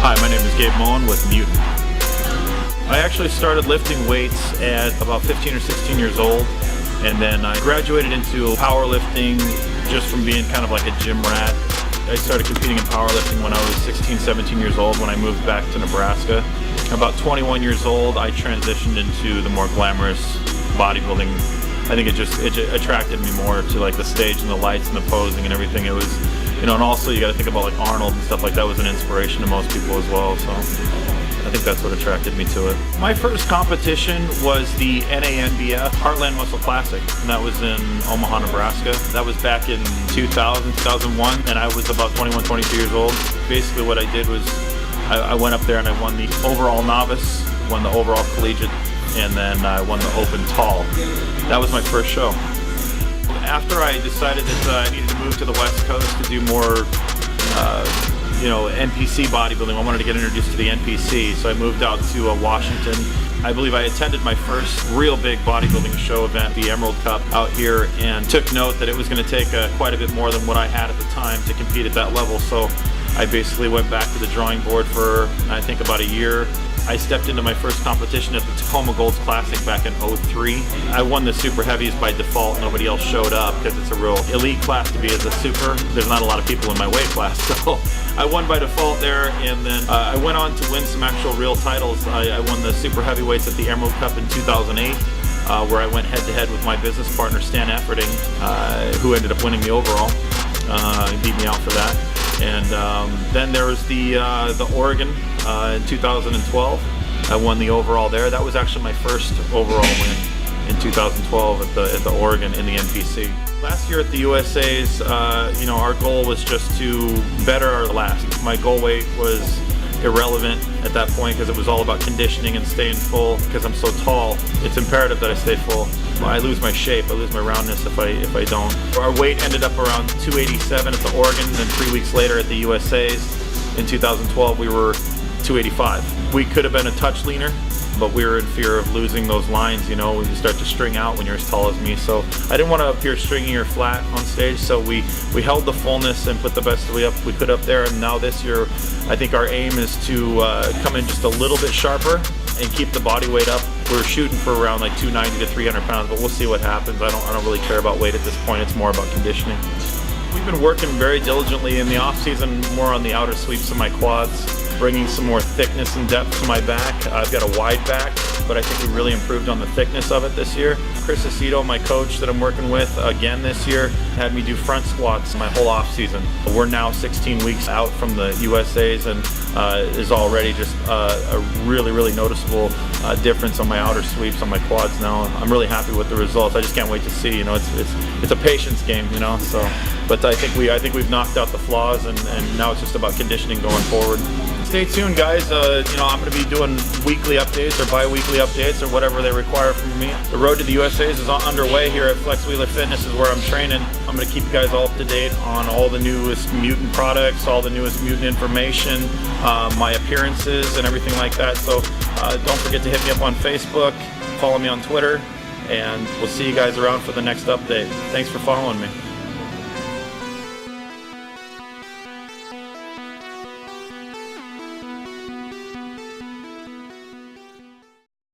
Hi, my name is Gabe Moen with Mutant. I actually started lifting weights at about 15 or 16 years old, and then I graduated into powerlifting just from being kind of like a gym rat. I started competing in powerlifting when I was 16, 17 years old when I moved back to Nebraska. About 21 years old, I transitioned into the more glamorous bodybuilding. I think it attracted me more to like the stage and the lights and the posing and everything. It was, and also you got to think about like Arnold and stuff like that was an inspiration to most people as well. So I think that's what attracted me to it. My first competition was the NANBF Heartland Muscle Classic, and that was in Omaha, Nebraska. That was back in 2000, 2001, and I was about 21, 22 years old. Basically what I did was I went up there and I won the overall novice, won the overall collegiate, and then I won the open tall. That was my first show. After I decided that I needed to move to the West Coast to do more NPC bodybuilding, I wanted to get introduced to the NPC, so I moved out to Washington. I believe I attended my first real big bodybuilding show event, the Emerald Cup, out here, and took note that it was going to take quite a bit more than what I had at the time to compete at that level. So I basically went back to the drawing board for, I think, about a year. I stepped into my first competition at the Tacoma Golds Classic back in '03. I won the super heavies by default. Nobody else showed up because it's a real elite class to be as a super. There's not a lot of people in my weight class, so I won by default there, and then I went on to win some actual real titles. I won the super heavyweights at the Emerald Cup in 2008, where I went head-to-head with my business partner Stan Efferding, who ended up winning the overall. He beat me out for that. And then there was the Oregon in 2012. I won the overall there. That was actually my first overall win in 2012 at the Oregon in the NPC. Last year at the USA's, our goal was just to better our last. My goal weight was irrelevant at that point because it was all about conditioning and staying full. Because I'm so tall, it's imperative that I stay full. I lose my shape, I lose my roundness if I don't. Our weight ended up around 287 at the Oregon, and then 3 weeks later at the USA's in 2012 we were 285. We could have been a touch leaner, but we were in fear of losing those lines, when you start to string out when you're as tall as me. So I didn't want to appear stringy or flat on stage, so we held the fullness and put the best we could up there. And now this year, I think our aim is to come in just a little bit sharper and keep the body weight up. We're shooting for around like 290 to 300 pounds, but we'll see what happens. I don't really care about weight at this point. It's more about conditioning. We've been working very diligently in the off season, more on the outer sweeps of my quads, bringing some more thickness and depth to my back. I've got a wide back, but I think we really improved on the thickness of it this year. Chris Aceto, my coach that I'm working with again this year, had me do front squats my whole off season. We're now 16 weeks out from the USA's, and is already just a really, really noticeable difference on my outer sweeps on my quads now. I'm really happy with the results. I just can't wait to see. It's a patience game, So, but I think we've knocked out the flaws, and now it's just about conditioning going forward. Stay tuned, guys. I'm going to be doing weekly updates or bi-weekly updates or whatever they require from me. The road to the USA's is underway here at Flex Wheeler Fitness, is where I'm training. I'm going to keep you guys all up to date on all the newest Mutant products, all the newest Mutant information, my appearances and everything like that. So don't forget to hit me up on Facebook, follow me on Twitter, and we'll see you guys around for the next update. Thanks for following me.